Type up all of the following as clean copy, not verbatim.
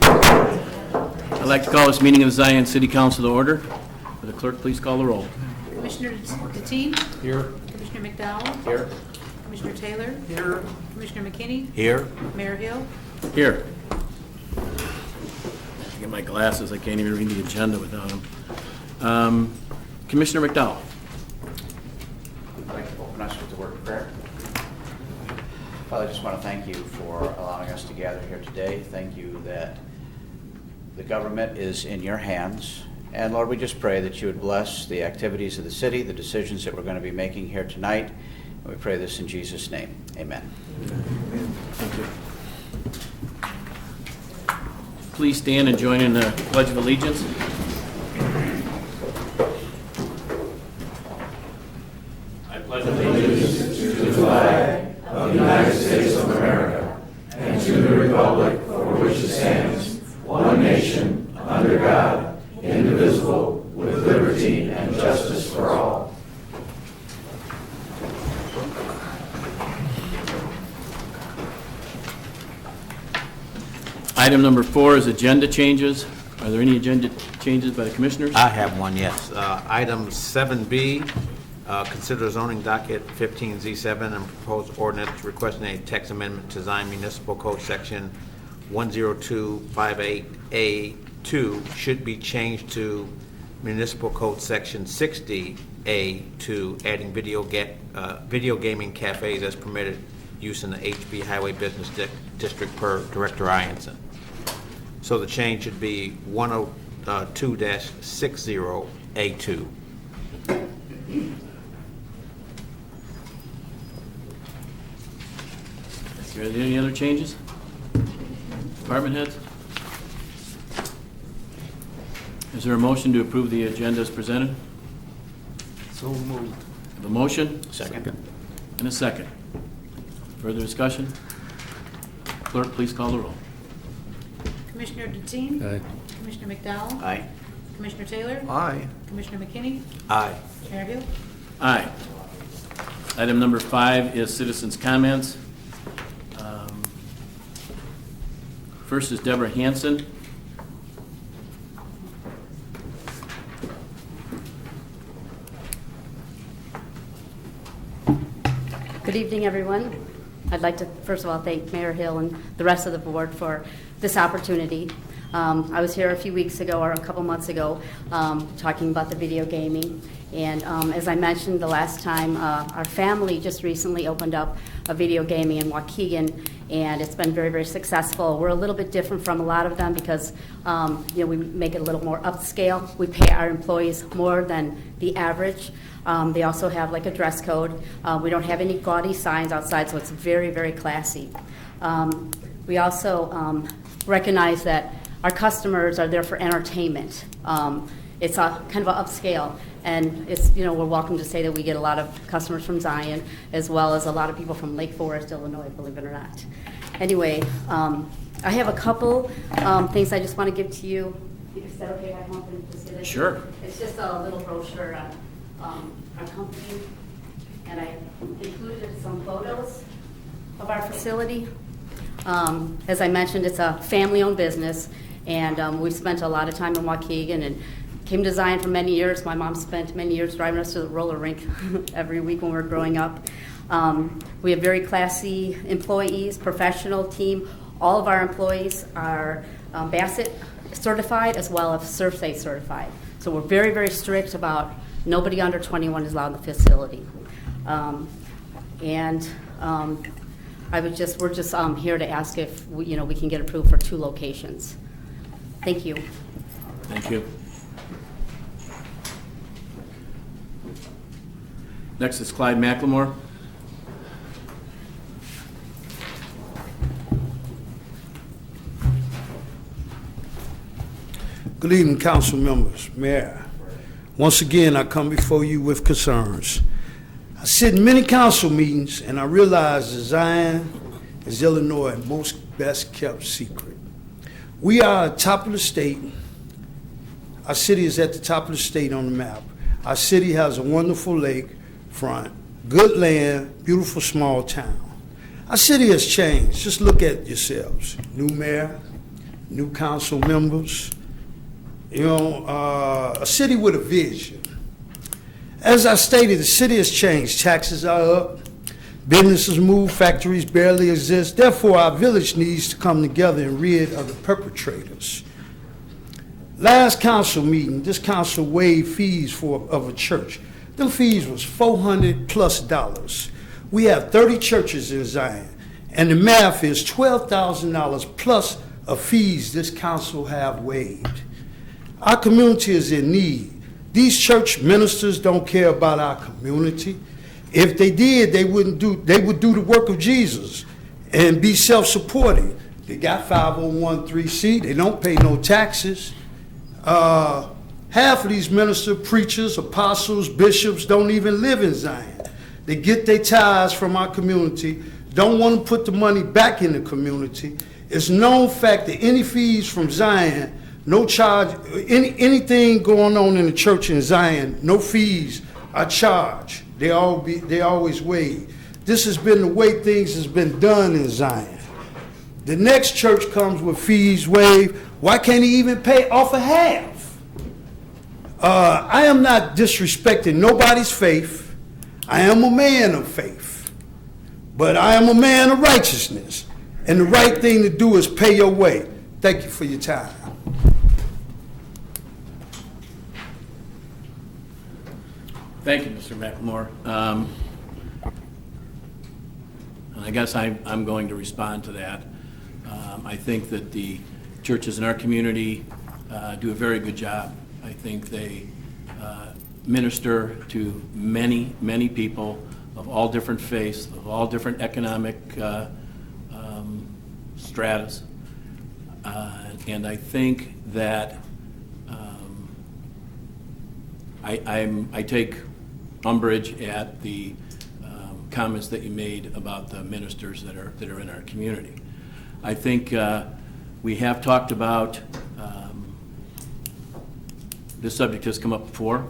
I'd like to call this meeting of the Zion City Council to order. Will the clerk please call the roll? Commissioner Deteen? Here. Commissioner McDowell? Here. Commissioner Taylor? Here. Commissioner McKinney? Here. Mayor Hill? Here. Get my glasses. I can't even read the agenda without them. Commissioner McDowell. I'd like to open us with the word of prayer. Father, I just want to thank you for allowing us to gather here today. Thank you that the government is in your hands. And Lord, we just pray that you would bless the activities of the city, the decisions that we're going to be making here tonight. And we pray this in Jesus' name. Amen. Thank you. Please stand and join in the Pledge of Allegiance. I pledge allegiance to the flag of the United States of America and to the republic for which it stands, one nation, under God, indivisible, with liberty and justice for all. Item number 4 is agenda changes. Are there any agenda changes by the commissioners? I have one, yes. Item 7B, consider zoning docket 15Z7 and proposed ordinance requesting a text amendment to Zion Municipal Code Section 10258A2 should be changed to Municipal Code Section 60A2, adding video gaming cafes as permitted use in the HB Highway Business District per Director Ianson. So the change should be 102-60A2. Are there any other changes? Department heads? Is there a motion to approve the agenda as presented? So moved. Have a motion? Second. And a second. Further discussion? Clerk, please call the roll. Commissioner Deteen? Aye. Commissioner McDowell? Aye. Commissioner Taylor? Aye. Commissioner McKinney? Aye. Mayor Hill? Aye. Item number 5 is citizens' comments. First is Deborah Hanson. Good evening, everyone. I'd like to, first of all, thank Mayor Hill and the rest of the board for this opportunity. I was here a few weeks ago, or a couple months ago, talking about the video gaming. And as I mentioned the last time, our family just recently opened up a video gaming in Waukegan, and it's been very, very successful. We're a little bit different from a lot of them because we make it a little more upscale. We pay our employees more than the average. They also have like a dress code. We don't have any gaudy signs outside, so it's very, very classy. We also recognize that our customers are there for entertainment. It's a kind of an upscale, and it's, we're welcome to say that we get a lot of customers from Zion, as well as a lot of people from Lake Forest, Illinois, believe it or not. Anyway, I have a couple things I just want to give to you. Is that okay? I want them to see this. Sure. It's just a little brochure on our company, and I included some photos of our facility. As I mentioned, it's a family-owned business, and we've spent a lot of time in Waukegan and came to Zion for many years. My mom spent many years driving us to the roller rink every week when we were growing up. We have very classy employees, professional team. All of our employees are Bassett certified as well as SurfSafe certified. So we're very, very strict about nobody under 21 is allowed in the facility. We're just here to ask if we can get approved for 2 locations. Thank you. Thank you. Next is Clyde McLemore. Good evening, council members, mayor. Once again, I come before you with concerns. I sit in many council meetings and I realize that Zion is Illinois' most best kept secret. We are at the top of the state. Our city is at the top of the state on the map. Our city has a wonderful lake front, good land, beautiful small town. Our city has changed. Just look at yourselves. New mayor, new council members. You know, a city with a vision. As I stated, the city has changed. Taxes are up, businesses move, factories barely exist. Therefore, our village needs to come together and rid of the perpetrators. Last council meeting, this council waived fees of a church. Them fees was $400+. We have 30 churches in Zion, and the math is $12,000 plus of fees this council have waived. Our community is in need. These church ministers don't care about our community. If they did, they would do the work of Jesus and be self-supporting. They got 501(c)(3). They don't pay no taxes. Half of these ministers, preachers, apostles, bishops don't even live in Zion. They get their tithes from our community, don't want to put the money back in the community. It's known fact that any fees from Zion, no charge, anything going on in the church in Zion, no fees are charged. They always waived. This has been the way things has been done in Zion. The next church comes with fees waived. Why can't he even pay off a half? I am not disrespecting nobody's faith. I am a man of faith. But I am a man of righteousness. And the right thing to do is pay your way. Thank you for your time. Thank you, Mr. McLemore. I guess I'm going to respond to that. I think that the churches in our community do a very good job. I think they minister to many, many people of all different faiths, of all different economic stratas. And I think that I take umbrage at the comments that you made about the ministers that are in our community. I think we have talked about, this subject has come up before,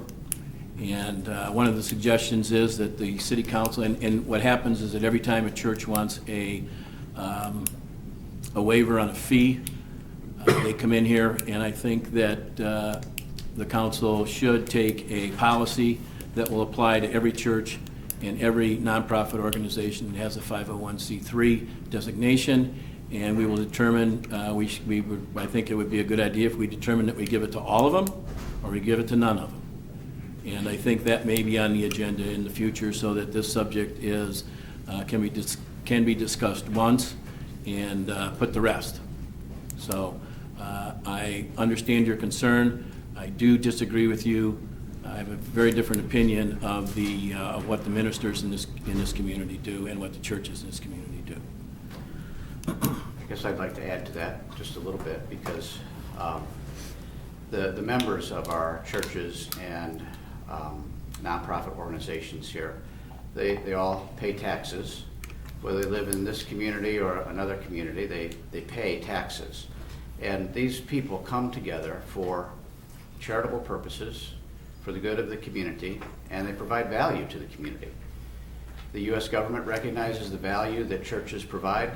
and one of the suggestions is that the city council, and what happens is that every time a church wants a waiver on a fee, they come in here, and I think that the council should take a policy that will apply to every church and every nonprofit organization that has a 501c3 designation, and we will determine, I think it would be a good idea if we determine that we give it to all of them or we give it to none of them. And I think that may be on the agenda in the future so that this subject is, can be discussed once and put the rest. So I understand your concern. I do disagree with you. I have a very different opinion of what the ministers in this community do and what the churches in this community do. I guess I'd like to add to that just a little bit because the members of our churches and nonprofit organizations here, they all pay taxes. Whether they live in this community or another community, they pay taxes. And these people come together for charitable purposes, for the good of the community, and they provide value to the community. The U.S. government recognizes the value that churches provide.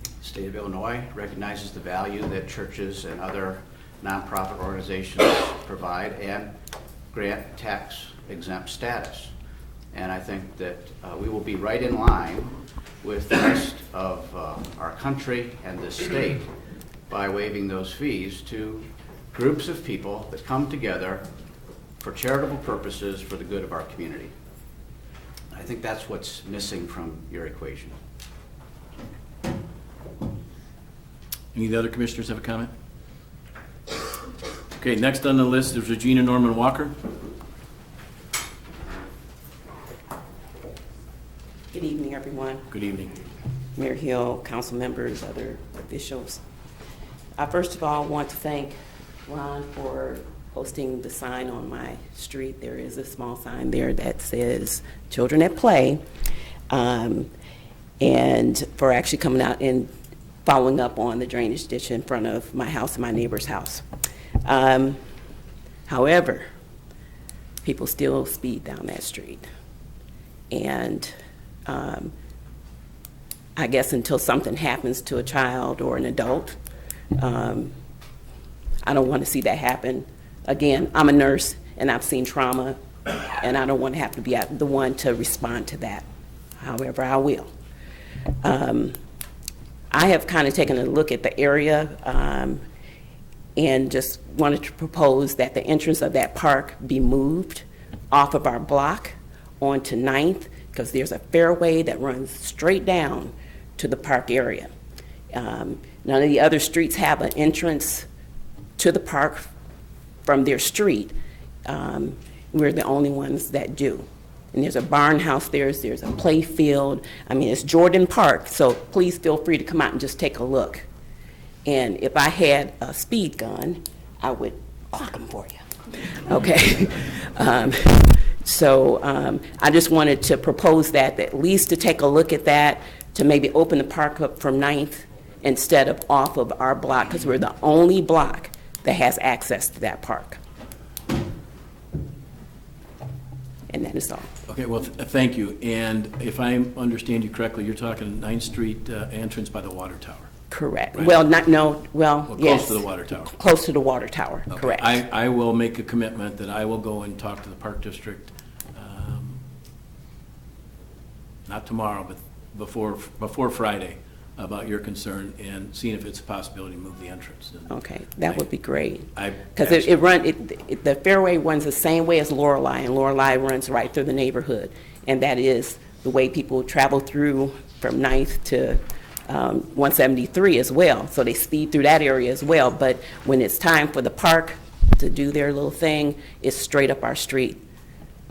The state of Illinois recognizes the value that churches and other nonprofit organizations provide and grant tax-exempt status. And I think that we will be right in line with the rest of our country and this state by waiving those fees to groups of people that come together for charitable purposes for the good of our community. I think that's what's missing from your equation. Any of the other commissioners have a comment? Okay, next on the list is Regina Norman Walker. Good evening, everyone. Good evening. Mayor Hill, council members, other officials. I first of all want to thank Ron for posting the sign on my street. There is a small sign there that says Children at Play, and for actually coming out and following up on the drainage ditch in front of my house and my neighbor's house. However, people still speed down that street. And I guess until something happens to a child or an adult, I don't want to see that happen. Again, I'm a nurse, and I've seen trauma, and I don't want to have to be the one to respond to that. However, I will. I have kind of taken a look at the area and just wanted to propose that the entrance of that park be moved off of our block onto 9th, because there's a fairway that runs straight down to the park area. None of the other streets have an entrance to the park from their street. We're the only ones that do. And there's a barn house there's a play field. I mean, it's Jordan Park, so please feel free to come out and just take a look. And if I had a speed gun, I would clock them for you. Okay. So I just wanted to propose that at least to take a look at that, to maybe open the park up from 9th instead of off of our block, because we're the only block that has access to that park. And that is all. Okay, well, thank you. And if I understand you correctly, you're talking 9th Street entrance by the water tower. Correct. Right. Well, well, yes. Close to the water tower. Close to the water tower, Okay. correct. I will make a commitment that I will go and talk to the Park District, not tomorrow, but before Friday, about your concern and seeing if it's a possibility to move the entrance. And Okay, that would be great. I- Because the fairway runs the same way as Lorelei, and Lorelei runs right through the neighborhood. And that is the way people travel through from 9th to 173 as well. So they speed through that area as well. But when it's time for the park to do their little thing, it's straight up our street.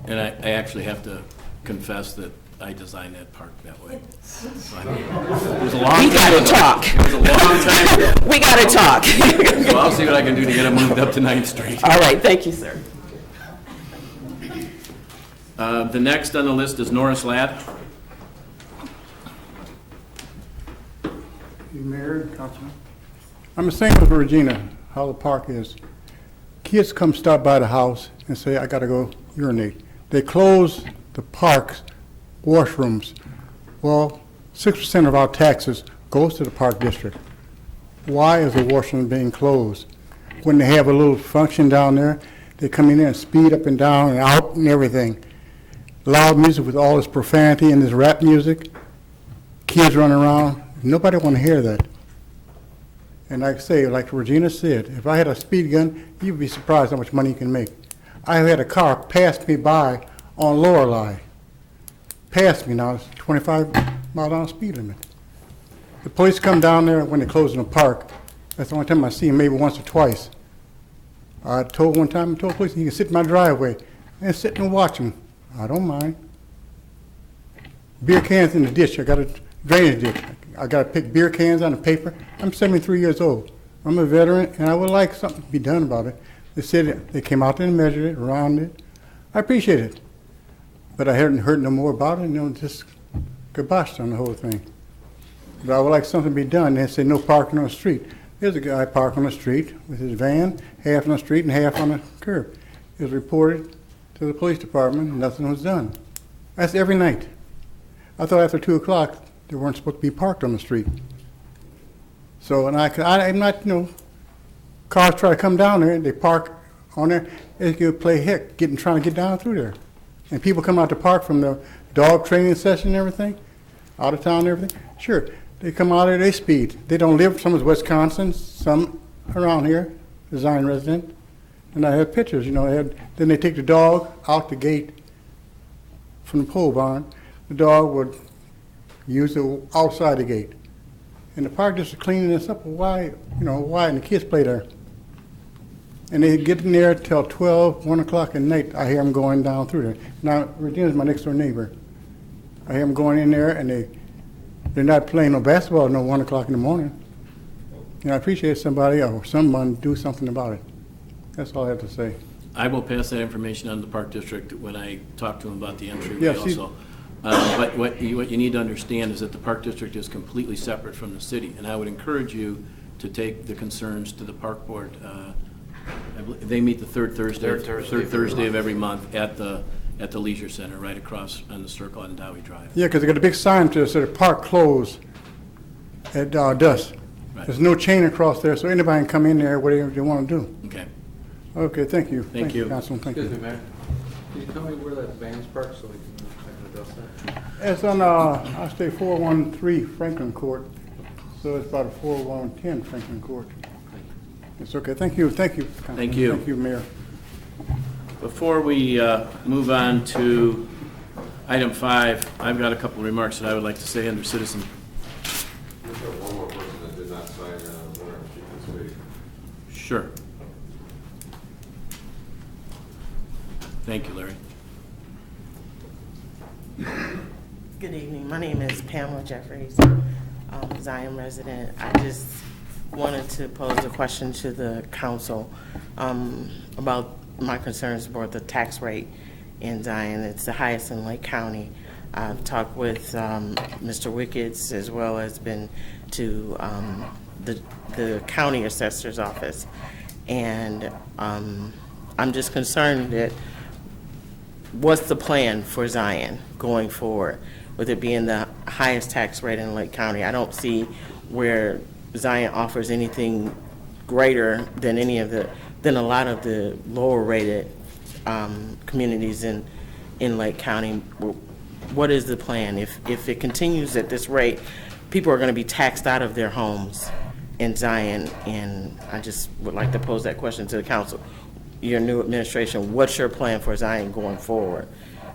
And I actually have to confess that I designed that park that way. So it was a long We time gotta ago. talk. It was a long time ago. We gotta talk. So I'll see what I can do to get it moved up to 9th Street. All right, thank you, sir. The next on the list is Norris Ladd. Mayor, Councilman. I'm the same with Regina, how the park is. Kids come stop by the house and say, I gotta go urinate. They close the park's washrooms. Well, 6% of our taxes goes to the park district. Why is the washroom being closed? When they have a little function down there, they come in there and speed up and down and out and everything. Loud music with all this profanity and this rap music. Kids running around. Nobody want to hear that. And like I say, like Regina said, if I had a speed gun, you'd be surprised how much money you can make. I had a car pass me by on Lorelei. Passed me now, it's 25 mile an hour speed limit. The police come down there when they close in the park. That's the only time I see them, maybe once or twice. I told the police, you can sit in my driveway and sit and watch them. I don't mind. Beer cans in the ditch, I got a drainage ditch. I got to pick beer cans on the paper. I'm 73 years old. I'm a veteran, and I would like something to be done about it. They said they came out there and measured it, around it. I appreciate it. But I hadn't heard no more about it, just kibosh on the whole thing. But I would like something to be done. They said no parking on the street. There's a guy parked on the street with his van, half on the street and half on the curb. It was reported to the police department, and nothing was done. That's every night. I thought after 2 o'clock, they weren't supposed to be parked on the street. So, and I'm not, cars try to come down there, they park on there, they can play heck, trying to get down through there. And people come out to park from the dog training session and everything, out of town and everything. Sure, they come out there, they speed. They don't live, some is Wisconsin, some around here, Zion resident. And I have pictures, then they take the dog out the gate from the pole barn. The dog would use the outside the gate. And the park district cleaning this up, why, and the kids play there. And they get in there till 12, 1 o'clock at night, I hear them going down through there. Now, Regina's my next door neighbor. I hear them going in there, and they're not playing no basketball at 1 o'clock in the morning. And I appreciate somebody or someone do something about it. That's all I have to say. I will pass that information on to the Park District when I talk to them about the entryway Yeah, see- also. But what you need to understand is that the Park District is completely separate from the city, and I would encourage you to take the concerns to the Park Board. They meet the third Thursday of every month at the Leisure Center, right across on the circle on Dowie Drive. Yeah, because they got a big sign to say the park closed at dusk. Right. There's no chain across there, so anybody can come in there, whatever they want to do. Okay. Okay, thank you. Thank you. Councilman, thank Excuse me, you. Mayor. Can you tell me where that van's parked so I can address that? It's on, I stay 413 Franklin Court, so it's about 4110 Franklin Court. It's okay, thank you, Councilman. Thank you. Thank you, Mayor. Before we move on to item 5, I've got a couple of remarks that I would like to say under citizen. We've got one more person that did not sign whether she can speak. Sure. Thank you, Larry. Good evening. My name is Pamela Jeffries, Zion resident. I just wanted to pose a question to the council about my concerns about the tax rate in Zion. It's the highest in Lake County. I've talked with Mr. Wickets as well as been to the county assessor's office. And I'm just concerned that what's the plan for Zion going forward, with it being the highest tax rate in Lake County? I don't see where Zion offers anything greater than than a lot of the lower rated communities in Lake County. What is the plan? If it continues at this rate, people are going to be taxed out of their homes in Zion, and I just would like to pose that question to the council. Your new administration, what's your plan for Zion going forward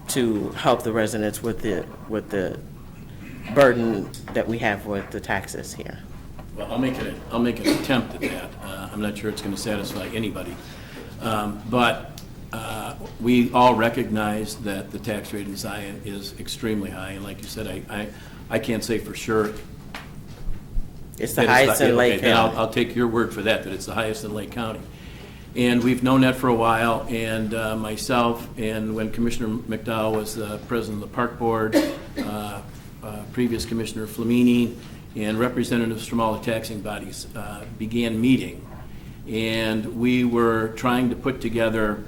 to help the residents with the burden that we have with the taxes here? Well, I'll make an attempt at that. I'm not sure it's going to satisfy anybody. But we all recognize that the tax rate in Zion is extremely high. And like you said, I can't say for sure. It's the highest in Lake County. County. I'll take your word for that it's the highest in Lake County. And we've known that for a while, and myself, and when Commissioner McDowell was president of the Park Board, previous Commissioner Flamini, and representatives from all the taxing bodies began meeting. And we were trying to put together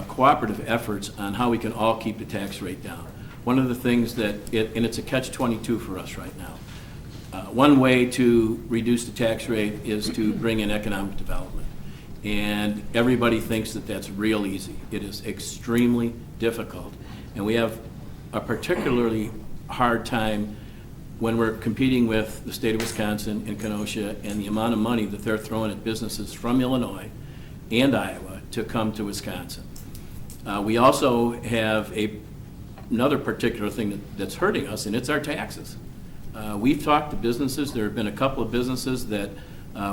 cooperative efforts on how we can all keep the tax rate down. One of the things and it's a catch-22 for us right now. One way to reduce the tax rate is to bring in economic development. And everybody thinks that that's real easy. It is extremely difficult. And we have a particularly hard time when we're competing with the state of Wisconsin and Kenosha and the amount of money that they're throwing at businesses from Illinois and Iowa to come to Wisconsin. We also have another particular thing that's hurting us, and it's our taxes. We've talked to businesses. There have been a couple of businesses that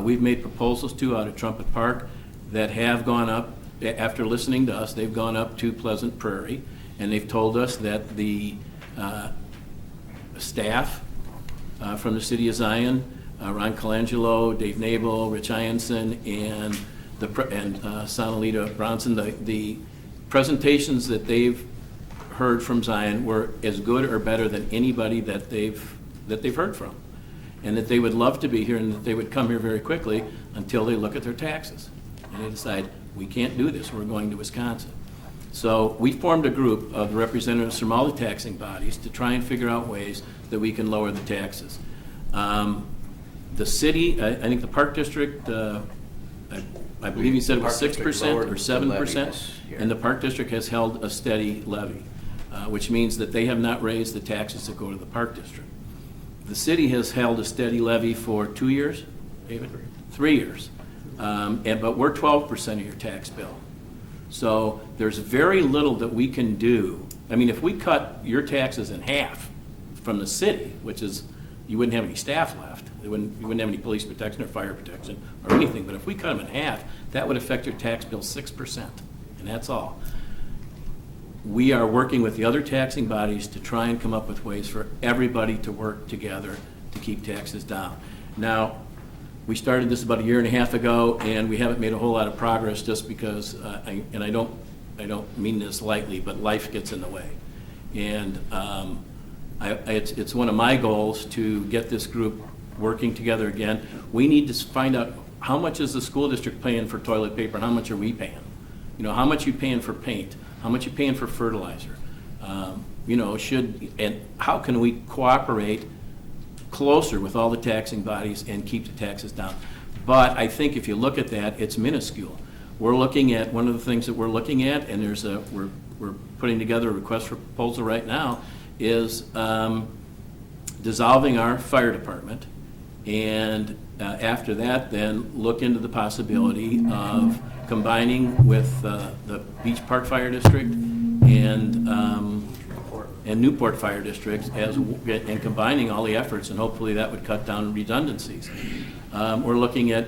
we've made proposals to out of Trumpet Park that have gone up, after listening to us, they've gone up to Pleasant Prairie, and they've told us that the staff from the city of Zion, Ron Colangelo, Dave Nabel, Rich Ianson, and Sonalita Bronson, the presentations that they've heard from Zion were as good or better than anybody that they've heard from, and that they would love to be here and that they would come here very quickly until they look at their taxes and they decide, we can't do this, we're going to Wisconsin. So we formed a group of representatives from all the taxing bodies to try and figure out ways that we can lower the taxes. The city, I think the Park District, I believe you said it was 6% or 7%, and the Park District has held a steady levy, which means that they have not raised the taxes that go to the Park District. The city has held a steady levy for 2 years, David? 3 years. But we're 12% of your tax bill. So there's very little that we can do. I mean, if we cut your taxes in half from the city, which is, you wouldn't have any staff left. You wouldn't have any police protection or fire protection or anything. But if we cut them in half, that would affect your tax bill 6%, and that's all. We are working with the other taxing bodies to try and come up with ways for everybody to work together to keep taxes down. Now, we started this about 1.5 years ago, and we haven't made a whole lot of progress just because, I don't mean this lightly, but life gets in the way. And it's one of my goals to get this group working together again. We need to find out how much is the school district paying for toilet paper and how much are we paying? You know, how much are you paying for paint? How much are you paying for fertilizer? And how can we cooperate closer with all the taxing bodies and keep the taxes down. But I think if you look at that, it's minuscule. We're looking at, one of the things that we're looking at, and we're putting together a request for proposal right now, is dissolving our fire department, and after that, then look into the possibility of combining with the Beach Park Fire District and Newport Fire Districts and combining all the efforts, and hopefully that would cut down redundancies. We're looking at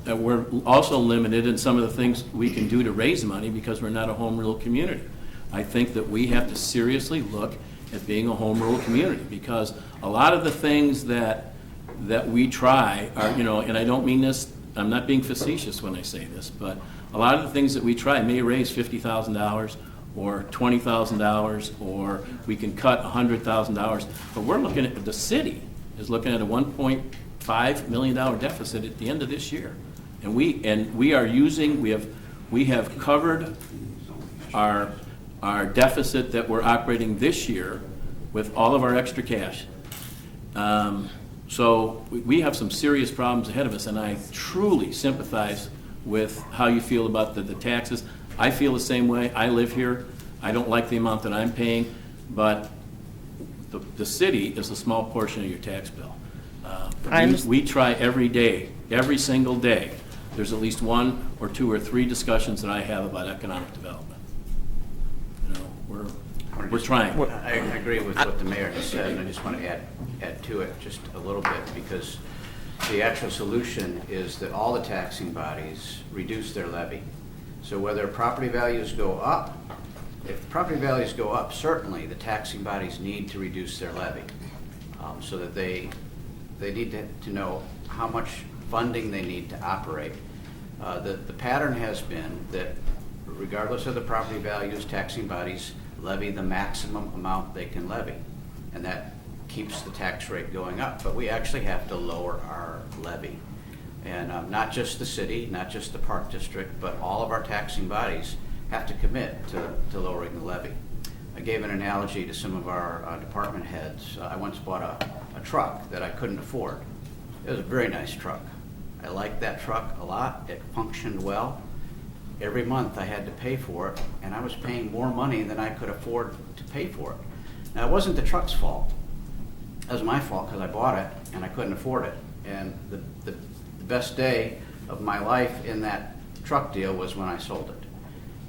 we're also limited in some of the things we can do to raise money because we're not a home rule community. I think that we have to seriously look at being a home rule community, because a lot of the things that we try are, and I don't mean this, I'm not being facetious when I say this, but a lot of the things that we try may raise $50,000 or $20,000, or we can cut $100,000, but we're looking at, the city is looking at a $1.5 million deficit at the end of this year. And we have covered our deficit that we're operating this year with all of our extra cash. So we have some serious problems ahead of us, and I truly sympathize with how you feel about the taxes. I feel the same way. I live here. I don't like the amount that I'm paying, but the city is a small portion of your tax bill. We try every day, every single day. There's at least 1 or 2 or 3 discussions that I have about economic development. We're trying. I agree with what the mayor has said, and I just want to add to it just a little bit, because the actual solution is that all the taxing bodies reduce their levy. So whether property values go up, if property values go up, certainly the taxing bodies need to reduce their levy, so that they need to know how much funding they need to operate. The pattern has been that regardless of the property values, taxing bodies levy the maximum amount they can levy, and that keeps the tax rate going up. But we actually have to lower our levy, and not just the city, not just the Park District, but all of our taxing bodies have to commit to lowering the levy. I gave an analogy to some of our department heads. I once bought a truck that I couldn't afford. It was a very nice truck. I liked that truck a lot. It functioned well. Every month I had to pay for it, and I was paying more money than I could afford to pay for it. Now, it wasn't the truck's fault. It was my fault because I bought it and I couldn't afford it. And the best day of my life in that truck deal was when I sold it.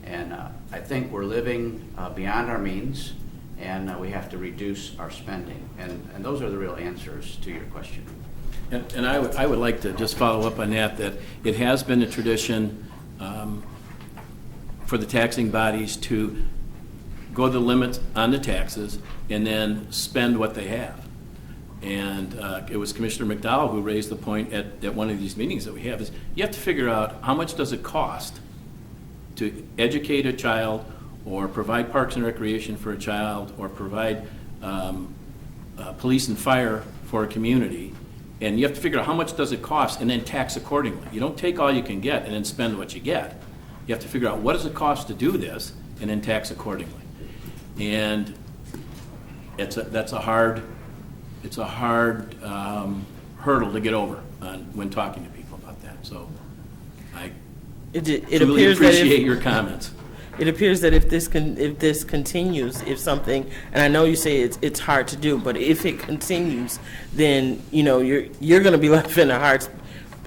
And I think we're living beyond our means, and we have to reduce our spending. And those are the real answers to your question. And I would like to just follow up on that it has been a tradition for the taxing bodies to go the limit on the taxes and then spend what they have. And it was Commissioner McDowell who raised the point at one of these meetings that we have, is you have to figure out how much does it cost to educate a child, or provide parks and recreation for a child, or provide police and fire for a community. And you have to figure out how much does it cost and then tax accordingly. You don't take all you can get and then spend what you get. You have to figure out what does it cost to do this and then tax accordingly. And that's a hard hurdle to get over when talking to people about that. So I truly appreciate your comments. It appears that if this continues, if something, and I know you say it's hard to do, but if it continues, then you're going to be left in a hard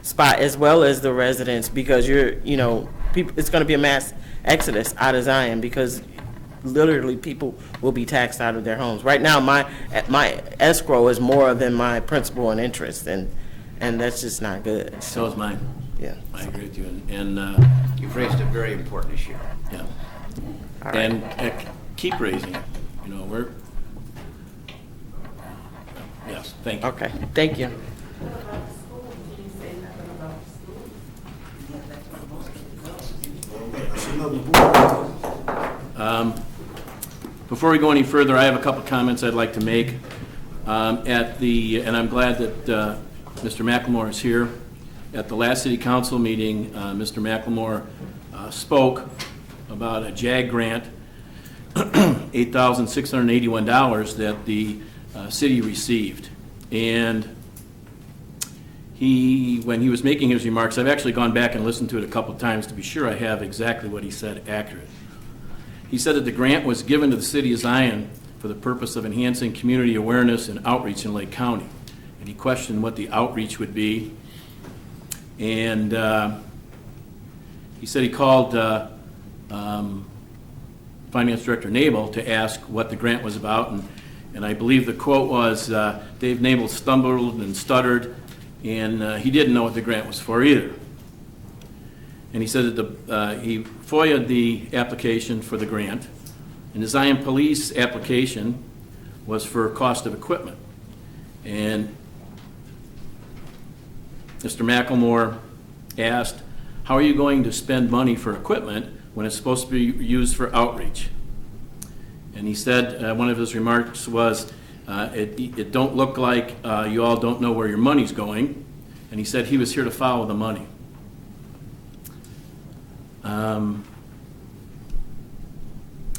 spot, as well as the residents, because it's going to be a mass exodus out of Zion, because literally people will be taxed out of their homes. Right now, my escrow is more than my principal and interest, and that's just not good. So is mine. Yeah, I agree with you. And you've raised a very important issue. Yeah. All right. And keep raising it. Yes, thank you. Okay, thank you. Before we go any further, I have a couple comments I'd like to make. And I'm glad that Mr. McLemore is here. At the last City Council meeting, Mr. McLemore spoke about a JAG grant, $8,681 that the city received. And when he was making his remarks, I've actually gone back and listened to it a couple times to be sure I have exactly what he said accurate. He said that the grant was given to the city of Zion for the purpose of enhancing community awareness and outreach in Lake County. And he questioned what the outreach would be. And he said he called Finance Director Nabel to ask what the grant was about. And I believe the quote was, Dave Nabel stumbled and stuttered, and he didn't know what the grant was for either. And he said that he FOIA'd the application for the grant, and the Zion Police application was for cost of equipment. And Mr. McLemore asked, how are you going to spend money for equipment when it's supposed to be used for outreach? And he said, one of his remarks was, it don't look like you all don't know where your money's going. And he said he was here to follow the money.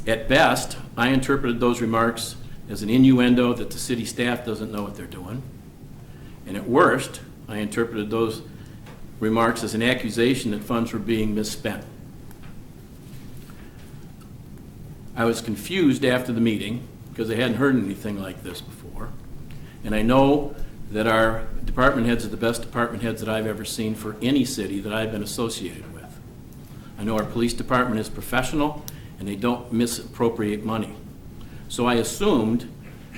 At best, I interpreted those remarks as an innuendo that the city staff doesn't know what they're doing. And at worst, I interpreted those remarks as an accusation that funds were being misspent. I was confused after the meeting because I hadn't heard anything like this before. And I know that our department heads are the best department heads that I've ever seen for any city that I've been associated with. I know our police department is professional and they don't misappropriate money. So I assumed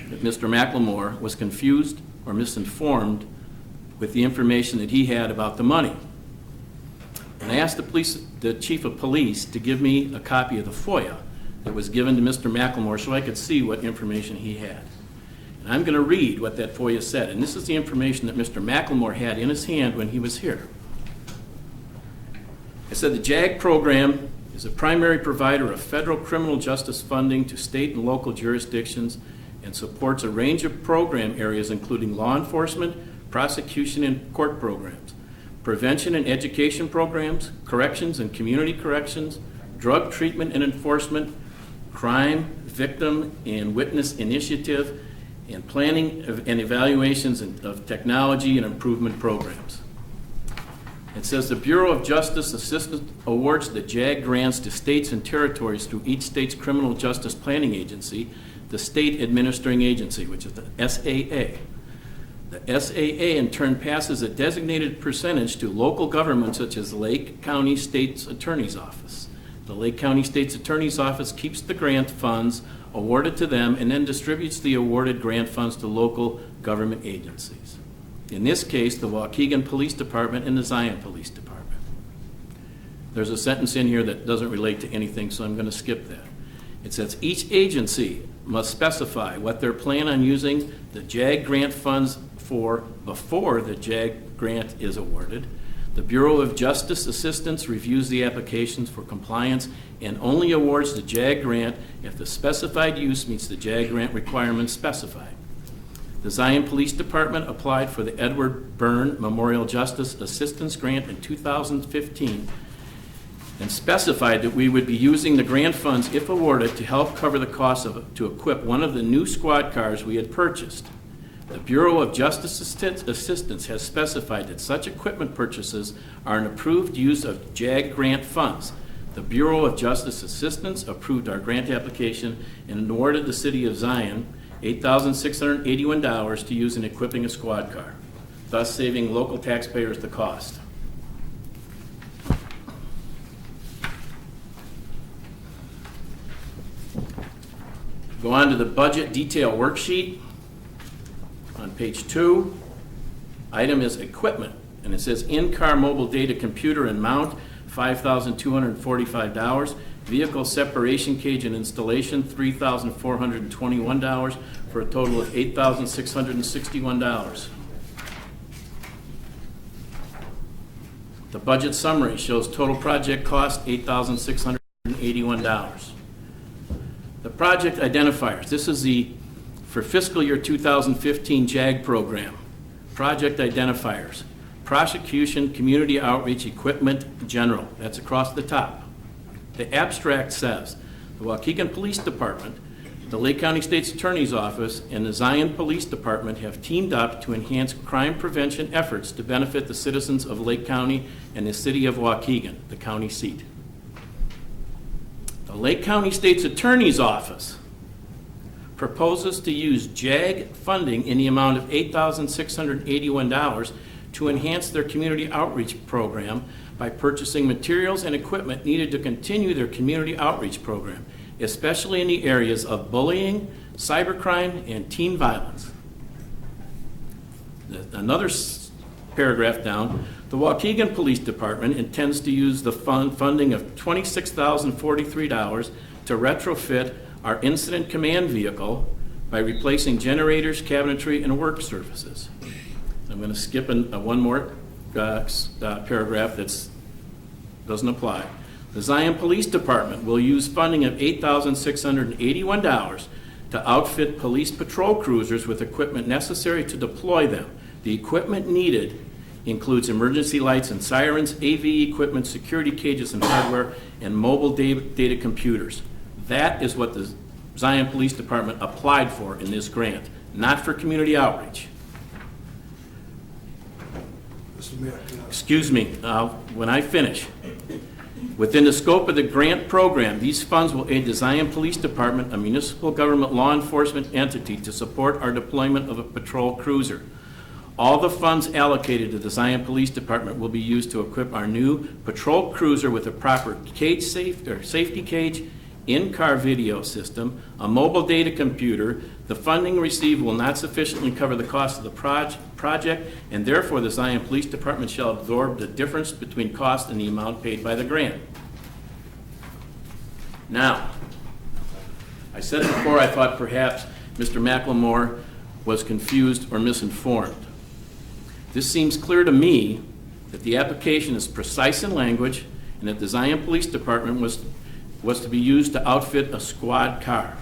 that Mr. McLemore was confused or misinformed with the information that he had about the money. And I asked the chief of police to give me a copy of the FOIA that was given to Mr. McLemore so I could see what information he had. And I'm going to read what that FOIA said. And this is the information that Mr. McLemore had in his hand when he was here. It said the JAG program is a primary provider of federal criminal justice funding to state and local jurisdictions and supports a range of program areas including law enforcement, prosecution and court programs, prevention and education programs, corrections and community corrections, drug treatment and enforcement, crime, victim and witness initiative, and planning and evaluations of technology and improvement programs. It says the Bureau of Justice Assistance awards the JAG grants to states and territories through each state's criminal justice planning agency, the state administering agency, which is the SAA. The SAA in turn passes a designated percentage to local governments such as Lake County State's Attorney's Office. The Lake County State's Attorney's Office keeps the grant funds awarded to them and then distributes the awarded grant funds to local government agencies. In this case, the Waukegan Police Department and the Zion Police Department. There's a sentence in here that doesn't relate to anything, so I'm going to skip that. It says each agency must specify what their plan on using the JAG grant funds for before the JAG grant is awarded. The Bureau of Justice Assistance reviews the applications for compliance and only awards the JAG grant if the specified use meets the JAG grant requirements specified. The Zion Police Department applied for the Edward Byrne Memorial Justice Assistance Grant in 2015 and specified that we would be using the grant funds, if awarded, to help cover the cost to equip one of the new squad cars we had purchased. The Bureau of Justice Assistance has specified that such equipment purchases are an approved use of JAG grant funds. The Bureau of Justice Assistance approved our grant application and awarded the City of Zion $8,681 to use in equipping a squad car, thus saving local taxpayers the cost. Go on to the budget detail worksheet on page 2. Item is equipment, and it says in-car mobile data computer and mount, $5,245. Vehicle separation cage and installation, $3,421, for a total of $8,661. The budget summary shows total project cost, $8,681. The project identifiers, this is for fiscal year 2015 JAG program. Project identifiers, prosecution, community outreach, equipment, general. That's across the top. The abstract says, the Waukegan Police Department The Lake County State's Attorney's Office and the Zion Police Department have teamed up to enhance crime prevention efforts to benefit the citizens of Lake County and the city of Waukegan, the county seat. The Lake County State's Attorney's Office proposes to use JAG funding in the amount of $8,681 to enhance their community outreach program by purchasing materials and equipment needed to continue their community outreach program, especially in the areas of bullying, cybercrime, and teen violence. Another paragraph down, the Waukegan Police Department intends to use the funding of $26,043 to retrofit our incident command vehicle by replacing generators, cabinetry, and work surfaces. I'm going to skip one more paragraph that doesn't apply. The Zion Police Department will use funding of $8,681 to outfit police patrol cruisers with equipment necessary to deploy them. The equipment needed includes emergency lights and sirens, AV equipment, security cages and hardware, and mobile data computers. That is what the Zion Police Department applied for in this grant, not for community outreach. Mr. Mayor, can I- Excuse me, when I finish. Within the scope of the grant program, these funds will aid the Zion Police Department, a municipal government law enforcement entity, to support our deployment of a patrol cruiser. All the funds allocated to the Zion Police Department will be used to equip our new patrol cruiser with a proper safety cage, in-car video system, a mobile data computer. The funding received will not sufficiently cover the cost of the project, and therefore the Zion Police Department shall absorb the difference between cost and the amount paid by the grant. Now, I said before I thought perhaps Mr. McLemore was confused or misinformed. This seems clear to me that the application is precise in language and that the Zion Police Department was to be used to outfit a squad car.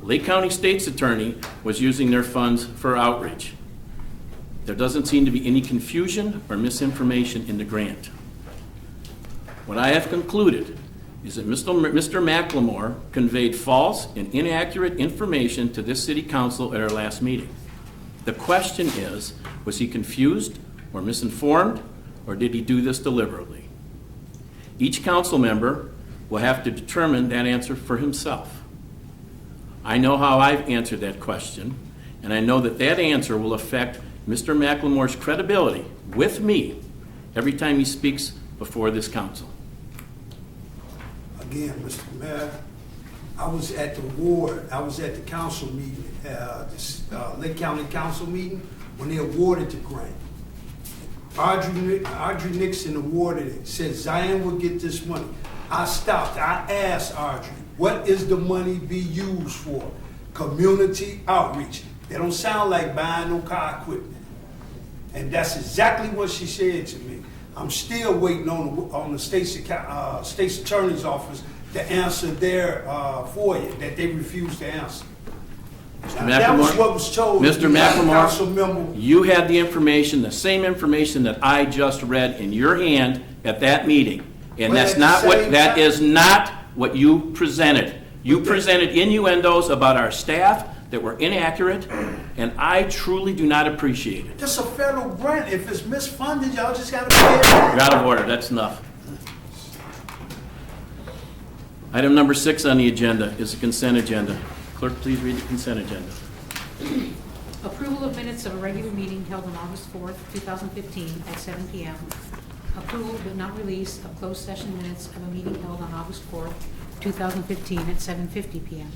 Lake County State's Attorney was using their funds for outreach. There doesn't seem to be any confusion or misinformation in the grant. What I have concluded is that Mr. McLemore conveyed false and inaccurate information to this city council at our last meeting. The question is, was he confused or misinformed, or did he do this deliberately? Each council member will have to determine that answer for himself. I know how I've answered that question, and I know that that answer will affect Mr. McLemore's credibility with me every time he speaks before this council. Again, Mr. Mayor, I was at the council meeting, this Lake County Council meeting, when they awarded the grant. Audrey Nixon awarded it, said Zion will get this money. I stopped, I asked Audrey, what is the money be used for? Community outreach. They don't sound like buying no car equipment. And that's exactly what she said to me. I'm still waiting on the state's attorney's office to answer their FOIA that they refused to answer. Now, that was what was told. Mr. Council member. McLemore, you had the information, the same information that I just read in your hand at that meeting. And Well, that's at the not what, same that time- is not what you presented. You presented innuendos about our staff that were inaccurate, and I truly do not appreciate it. This a federal grant. If it's misfunded, y'all just gotta pay it back. You're out of order, that's enough. Item number 6 on the agenda is the consent agenda. Clerk, please read the consent agenda. Approval of minutes of a regular meeting held on August 4th, 2015 at 7 p.m. Approval but not release of closed session minutes of a meeting held on August 4th, 2015 at 7:50 p.m.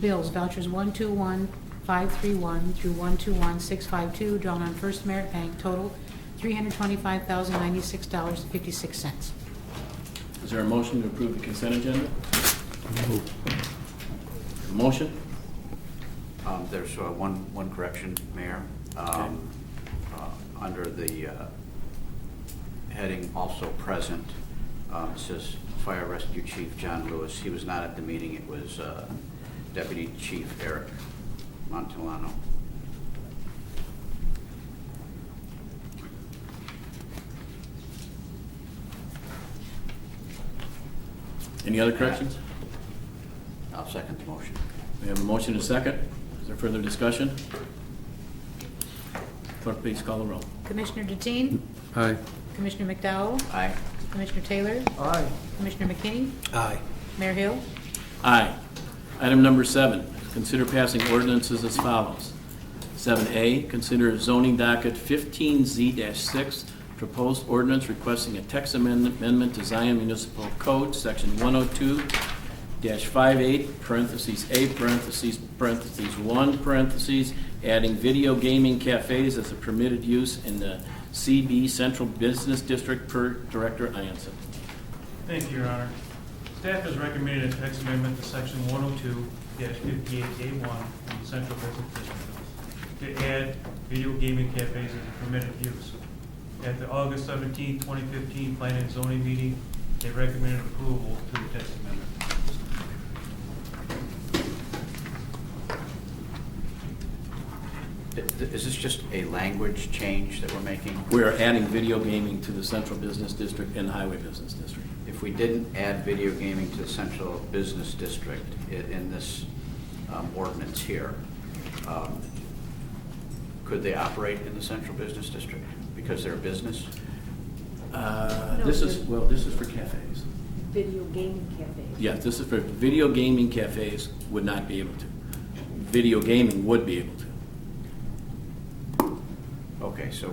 Bills, vouchers 121,531 through 121,652 drawn on First Merit Bank, total $325,096.56. Is there a motion to approve the consent agenda? A motion? There's one correction, Mayor. Under the heading also present, it says Fire Rescue Chief John Lewis. He was not at the meeting. It was Deputy Chief Eric Montellano. Any other corrections? I'll second the motion. We have a motion and a second. Is there further discussion? Clerk, please call the roll. Commissioner Deteen? Aye. Commissioner McDowell? Aye. Commissioner Taylor? Aye. Commissioner McKinney? Aye. Mayor Hill? Aye. Item number 7, consider passing ordinances as follows. 7A, consider zoning docket 15Z-6, proposed ordinance requesting a text amendment to Zion Municipal Code, Section 102-58, parentheses A, parentheses, 1, parentheses, adding video gaming cafes as a permitted use in the CB Central Business District per Director Ianson. Thank you, Your Honor. Staff has recommended a text amendment to section 102-58A1 of the Central Business District to add video gaming cafes as a permitted use. At the August 17, 2015 Planning and Zoning meeting, they recommended approval to the text amendment. Is this just a language change that we're making? We are adding video gaming to the Central Business District and Highway Business District. If we didn't add video gaming to the Central Business District in this ordinance here, could they operate in the Central Business District because they're a business? This is for cafes. Video gaming cafes. Yes, this is for video gaming cafes would not be able to. Video gaming would be able to. Okay, so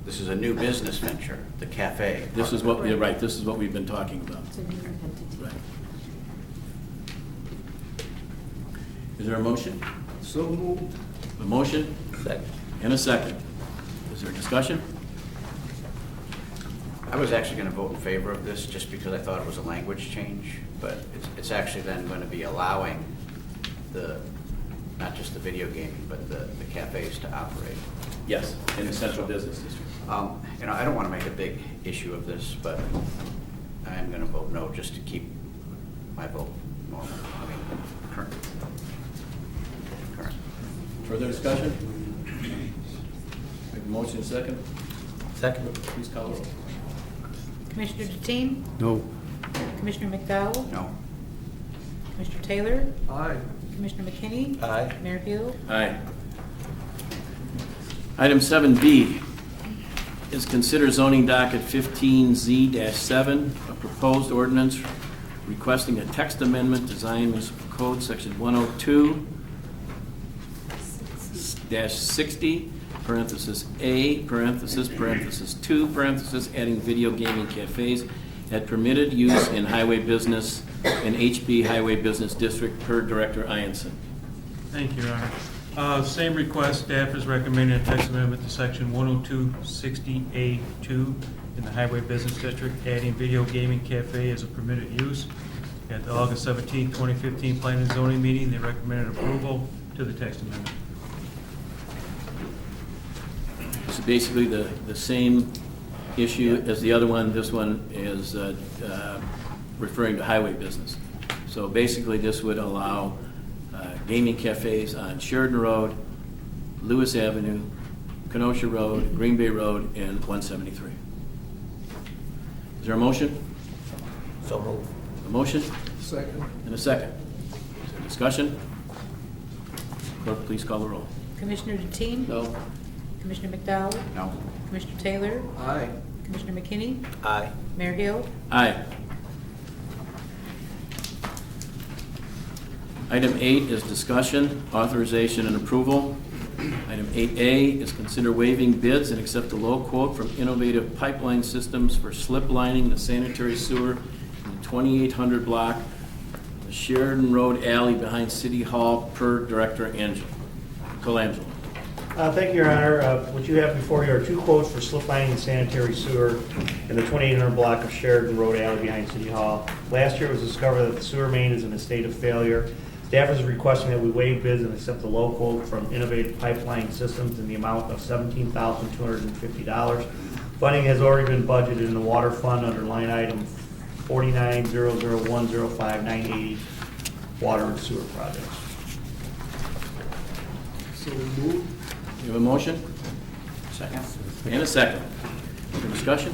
this is a new business venture, the cafe. This is what, you're right, this is what we've been talking about. It's a new entity. Right. Is there a motion? So moved. A motion Second. and a second. Is there discussion? I was actually going to vote in favor of this just because I thought it was a language change, but it's actually then going to be allowing not just the video gaming, but the cafes to operate. Yes, in the Central Business District. I don't want to make a big issue of this, but I am going to vote no just to keep my vote normal. Current. Further discussion? Make a motion and a second. Second. Please call the roll. Commissioner Deteen? No. Commissioner McDowell? No. Commissioner Taylor? Aye. Commissioner McKinney? Aye. Mayor Hill? Aye. Item 7B is consider zoning docket 15Z-7, a proposed ordinance requesting a text amendment to Zion Municipal Code, Section 102-60, parenthesis A, parenthesis, 2, parenthesis, adding video gaming cafes at permitted use in highway business and HB Highway Business District per Director Ianson. Thank you, Your Honor. Same request, staff is recommending a text amendment to section 102-60A2 in the Highway Business District, adding video gaming cafe as a permitted use. At the August 17, 2015 Planning and Zoning meeting, they recommended approval to the text amendment. So basically, the same issue as the other one. This one is referring to highway business. So basically, this would allow gaming cafes on Sheridan Road, Lewis Avenue, Kenosha Road, Green Bay Road, and 173. Is there a motion? So moved. A motion Second. and a second. Is there discussion? Clerk, please call the roll. Commissioner Deteen? No. Commissioner McDowell? No. Commissioner Taylor? Aye. Commissioner McKinney? Aye. Mayor Hill? Aye. Item 8 is discussion, authorization, and approval. Item 8A is consider waiving bids and accept the low quote from Innovative Pipeline Systems for slip lining the sanitary sewer in the 2800 block, the Sheridan Road alley behind City Hall per Director Colangelo. Thank you, Your Honor. What you have before you are two quotes for slip lining and sanitary sewer in the 2800 block of Sheridan Road alley behind City Hall. Last year it was discovered that the sewer main is in a state of failure. Staff is requesting that we waive bids and accept the low quote from Innovative Pipeline Systems in the amount of $17,250. Funding has already been budgeted in the water fund under line item 4900105980 water and sewer projects. So moved. You have a motion Second? and a second. Is there discussion?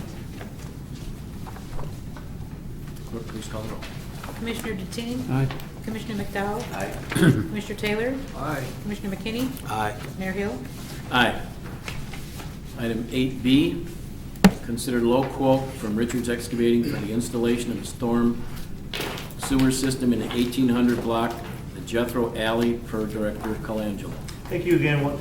Clerk, please call the roll. Commissioner Deteen? Aye. Commissioner McDowell? Aye. Commissioner Taylor? Aye. Commissioner McKinney? Aye. Mayor Hill? Aye. Item 8B, consider low quote from Richards Excavating for the installation of a storm sewer system in the 1800 block, the Jethro Alley, per Director Colangelo. Thank you again.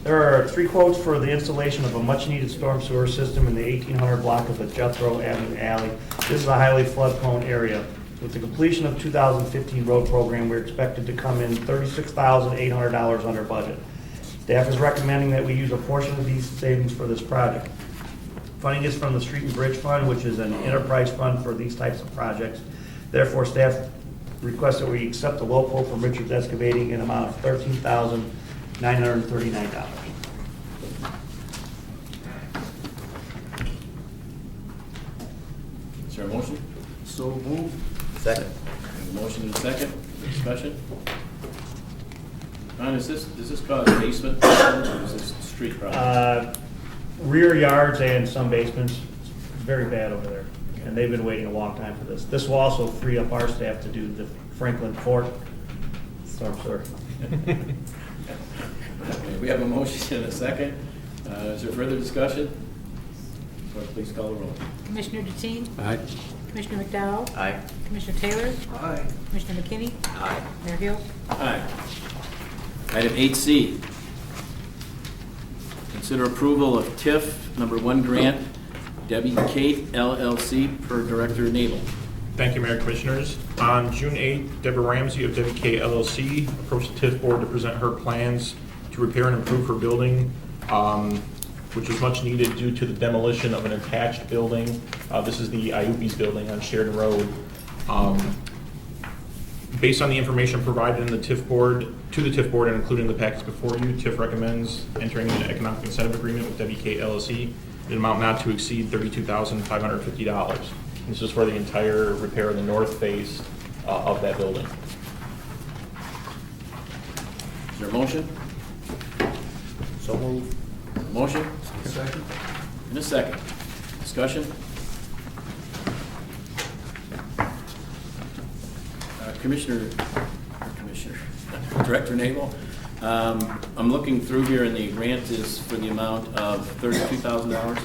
There are 3 quotes for the installation of a much-needed storm sewer system in the 1800 block of the Jethro Avenue Alley. This is a highly flood-prone area. With the completion of 2015 road program, we're expected to come in $36,800 under budget. Staff is recommending that we use a portion of these savings for this project. Funding is from the Street and Bridge Fund, which is an enterprise fund for these types of projects. Therefore, staff requests that we accept the low quote from Richards Excavating in amount of $13,939. Is there a motion? So moved. Second. A motion and a second. Discussion? Ron, does this cause basement problems or is this street problems? Rear yards and some basements, it's very bad over there. And they've been waiting a long time for this. This will also free up our staff to do the Franklin Fort storm sewer. Okay, we have a motion and a second. Is there further discussion? Clerk, please call the roll. Commissioner Deteen? Aye. Commissioner McDowell? Aye. Commissioner Taylor? Aye. Commissioner McKinney? Aye. Mayor Hill? Aye. Item 8C, consider approval of TIF number 1 grant, Debbie Kate LLC, per Director Nabel. Thank you, Mayor Commissioners. On June 8th, Deborah Ramsey of WK LLC approached the TIF board to present her plans to repair and improve her building, which was much needed due to the demolition of an attached building. This is the IUP's building on Sheridan Road. Based on the information provided in the TIF board, to the TIF board and including the package before you, TIF recommends entering an economic incentive agreement with WK LLC in an amount not to exceed $32,550. This is for the entire repair of the north face of that building. Is there a motion? So moved. Motion? Second. And a second. Discussion? Commissioner, Director Nabel, I'm looking through here and the grant is for the amount of $32,000.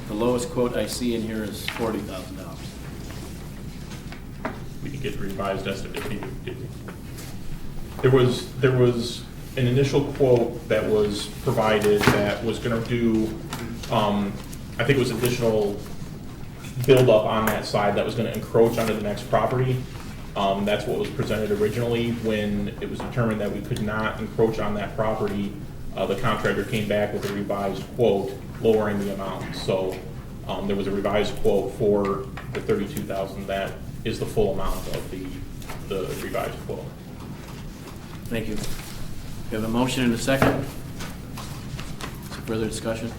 The lowest quote I see in here is $40,000. We can get revised estimate if you did. There was an initial quote that was provided that was going to do, I think it was additional buildup on that side that was going to encroach onto the next property. That's what was presented originally. When it was determined that we could not encroach on that property, the contractor came back with a revised quote lowering the amount. So there was a revised quote for the $32,000. That is the full amount of the revised quote. Thank you. We have a motion and a second. Some further discussion?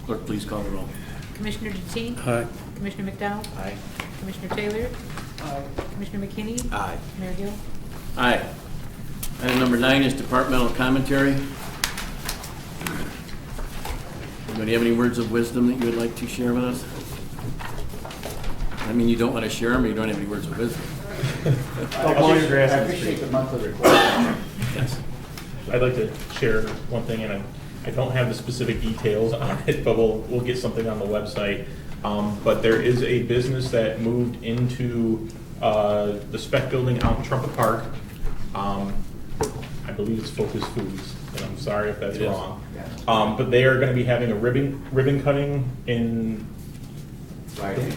Clerk, please call the roll. Commissioner Deteen? Aye. Commissioner McDowell? Aye. Commissioner Taylor? Aye. Commissioner McKinney? Aye. Mayor Hill? Aye. Item number 9 is departmental commentary. Anybody have any words of wisdom that you would like to share with us? I mean, you don't want to share them, or you don't have any words of wisdom? Don't blow your grass I in the appreciate street. the monthly report. Yes. I'd like to share one thing, and I don't have the specific details on it, but we'll get something on the website. But there is a business that moved into the spec building out in Trumpet Park. I believe it's Focus Foods, and I'm sorry if that's It is. wrong. But they are going to be having a ribbon cutting in Friday.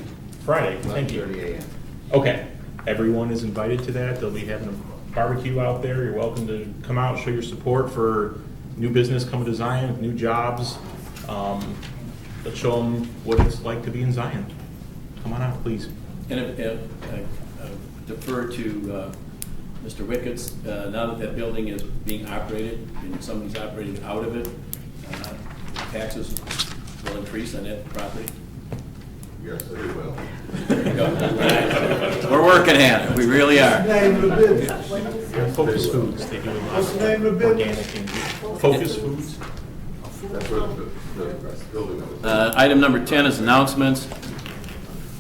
Thank you. 11:30 a.m. Okay, everyone is invited to that. They'll be having a barbecue out there. You're welcome to come out and show your support for new business coming to Zion, new jobs. Let's show them what it's like to be in Zion. Come on out, please. And I defer to Mr. Wickets. Now that building is being operated and somebody's operating out of it, taxes will increase on that property. Yes, they will. We're working at it. We really are. Name of the business. They're Focus Foods. They do a lot What's the name of the business? organic and Focus Foods. That's what the building is. Item number 10 is announcements.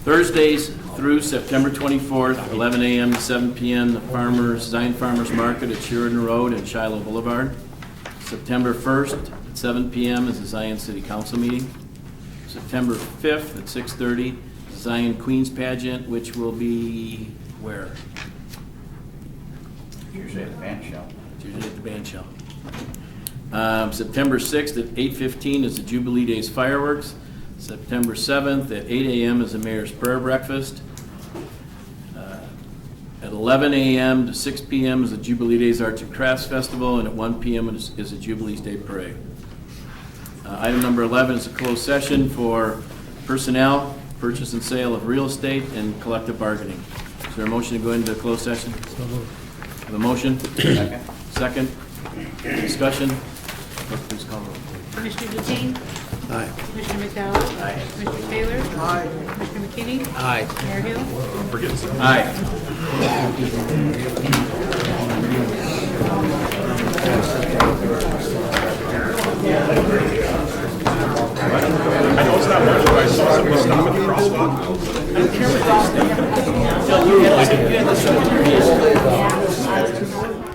Thursdays, through September 24th, 11 a.m. to 7 p.m., the Zion Farmers Market at Sheridan Road and Shiloh Boulevard. September 1st at 7 p.m. is the Zion City Council meeting. September 5th at 6:30, Zion Queens Pageant, which will be where? Usually at the band show. It's usually at the band shell. September 6th at 8:15 is the Jubilee Days fireworks. September 7th at 8 a.m. is the Mayor's Prayer Breakfast. At 11 a.m. to 6 p.m. is the Jubilee Days Arts and Crafts Festival, and at 1 p.m. is the Jubilees Day Parade. Item number 11 is a closed session for personnel, purchase and sale of real estate, and collective bargaining. Is there a motion to go into closed session? Have a motion? Second. Second. Discussion? Clerk, please call the roll. Commissioner Deteen? Aye. Commissioner McDowell? Aye. Commissioner Taylor? Aye. Commissioner McKinney? Aye. Mayor Hill? Aye. I know it's not much, but I saw somebody stop at the crosswalk. Tell you had this in your hand.